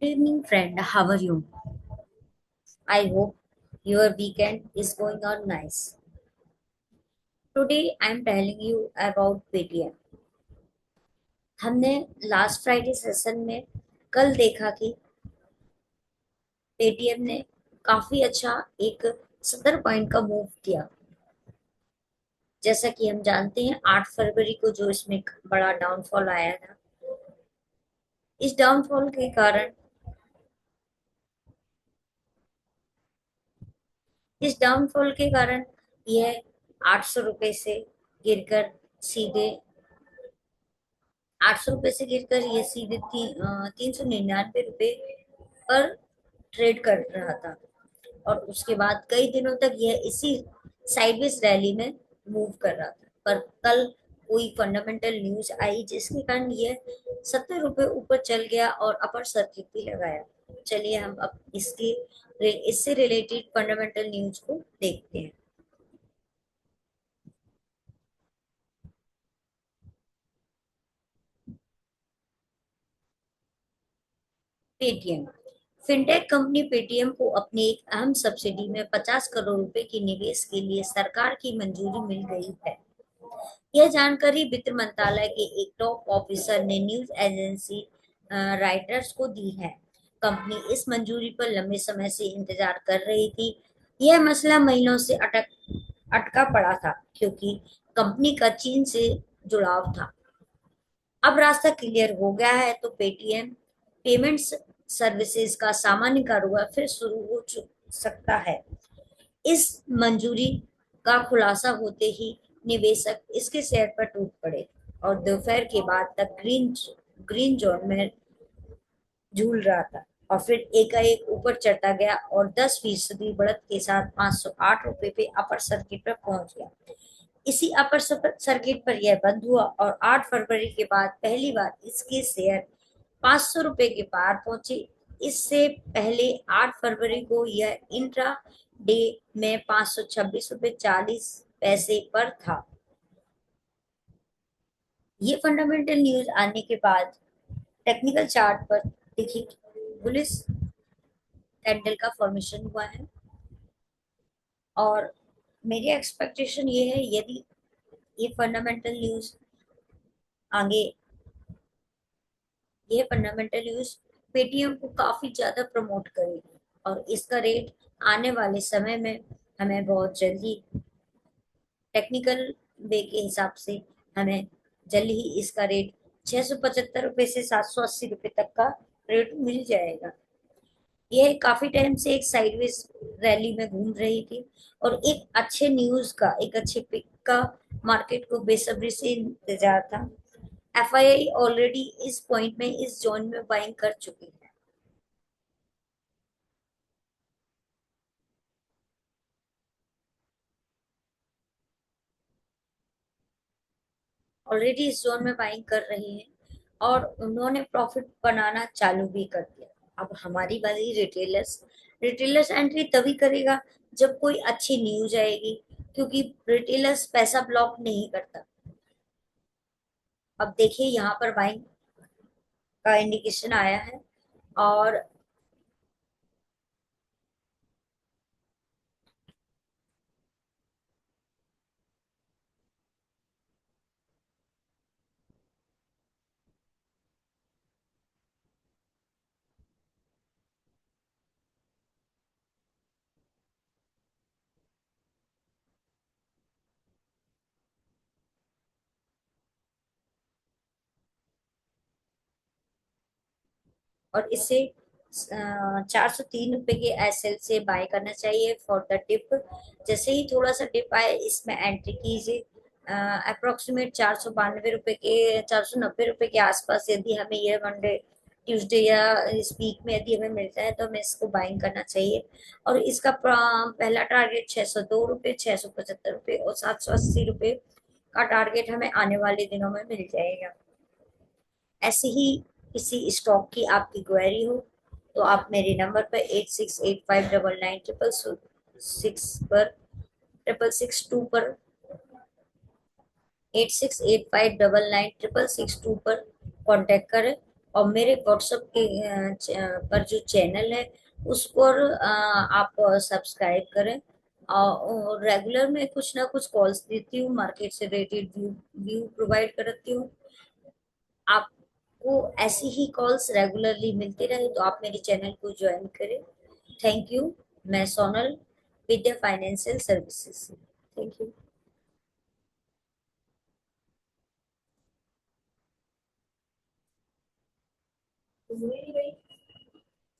Evening, friend. How are you? I hope your weekend is going on nice. Today, I'm telling you about Paytm. हमने last Friday session में कल देखा कि Paytm ने काफी अच्छा एक 70 पॉइंट का मूव किया। जैसा कि हम जानते हैं 8 फरवरी को जो इसमें एक बड़ा डाउनफॉल आया था। इस डाउनफॉल के कारण यह 800 रुपये से गिरकर सीधे 800 रुपये से गिरकर ये सीधे 399 रुपये पर ट्रेड कर रहा था। और उसके बाद कई दिनों तक यह इसी साइडवेज रैली में मूव कर रहा था, पर कल कोई फंडामेंटल न्यूज आई जिसके कारण यह 70 रुपये ऊपर चल गया और अपर सर्किट भी लगाया। चलिए हम अब इससे रिलेटेड फंडामेंटल न्यूज को देखते हैं। पेटीएम फिनटेक कंपनी पेटीएम को अपनी एक अहम सब्सिडी में 50 करोड़ रुपए की निवेश के लिए सरकार की मंजूरी मिल गई है। यह जानकारी वित्त मंत्रालय के एक टॉप ऑफिसर ने न्यूज एजेंसी राइटर्स को दी है। कंपनी इस मंजूरी पर लंबे समय से इंतजार कर रही थी। यह मसला महीनों से अटका पड़ा था क्योंकि कंपनी का चीन से जुड़ाव था। अब रास्ता क्लियर हो गया है तो पेटीएम पेमेंट्स सर्विसेज का सामान्य कारोबार फिर शुरू सकता है। इस मंजूरी का खुलासा होते ही निवेशक इसके शेयर पर टूट पड़े और दोपहर के बाद तक ग्रीन जोन में झूल रहा था और फिर एकाएक ऊपर चढ़ता गया और 10% बढ़त के साथ 508 रुपये पे अपर सर्किट पर पहुंच गया। इसी अपर सर्किट पर यह बंद हुआ और 8 फरवरी के बाद पहली बार इसके शेयर 500 रुपये के पार पहुंचे। इससे पहले 8 फरवरी को यह इंट्रा डे में 526 रुपये 40 पैसे पर था। ये फंडामेंटल न्यूज आने के बाद टेक्निकल चार्ट पर देखिए बुलिश कैंडल का फॉर्मेशन हुआ है और मेरी एक्सपेक्टेशन ये है यदि ये फंडामेंटल न्यूज आगे ये फंडामेंटल न्यूज पेटीएम को काफी ज्यादा प्रमोट करेगी और इसका रेट आने वाले समय में हमें बहुत जल्दी टेक्निकल वे के हिसाब से हमें जल्दी ही इसका रेट 675 रुपये से 780 रुपये तक का रेट मिल जाएगा। यह काफी टाइम से एक साइडवेज रैली में घूम रही थी और एक अच्छे पिक का मार्केट को बेसब्री से इंतजार था। एफआईआई ऑलरेडी इस पॉइंट में इस जोन में बाइंग कर चुकी है। ऑलरेडी इस जोन में बाइंग कर रही है और उन्होंने प्रॉफिट बनाना चालू भी कर दिया। अब हमारी बारी रिटेलर्स एंट्री तभी करेगा जब कोई अच्छी न्यूज आएगी, क्योंकि रिटेलर्स पैसा ब्लॉक नहीं करता। अब देखिए यहाँ पर बाइंग का इंडिकेशन आया है और इसे 403 रुपए के एसएल से बाय करना चाहिए फॉर द डिप। जैसे ही थोड़ा सा डिप आए इसमें एंट्री कीजिए। अप्रोक्सीमेट 492 रुपए के 490 रुपए के आसपास यदि हमें ये मंडे ट्यूसडे या इस वीक में यदि हमें मिलता है तो हमें इसको बाइंग करना चाहिए। और इसका पहला टारगेट 602 रुपये, 675 रुपये और 780 रुपये का टारगेट हमें आने वाले दिनों में मिल जाएगा। ऐसे ही किसी स्टॉक की आपकी क्वेरी हो तो आप मेरे नंबर पर 868599 पर 662 पर 868599 662 पर कांटेक्ट करें और मेरे व्हाट्सएप के पर जो चैनल है उस पर आप सब्सक्राइब करें। और रेगुलर में कुछ ना कुछ कॉल्स देती हूँ, मार्केट से रिलेटेड व्यू व्यू प्रोवाइड करती हूँ। आपको ऐसी ही कॉल्स रेगुलरली मिलती रहे तो आप मेरे चैनल को ज्वाइन करें। Thank you. मैं सोनल, विद्या फाइनेंशियल सर्विसेज। Thank you.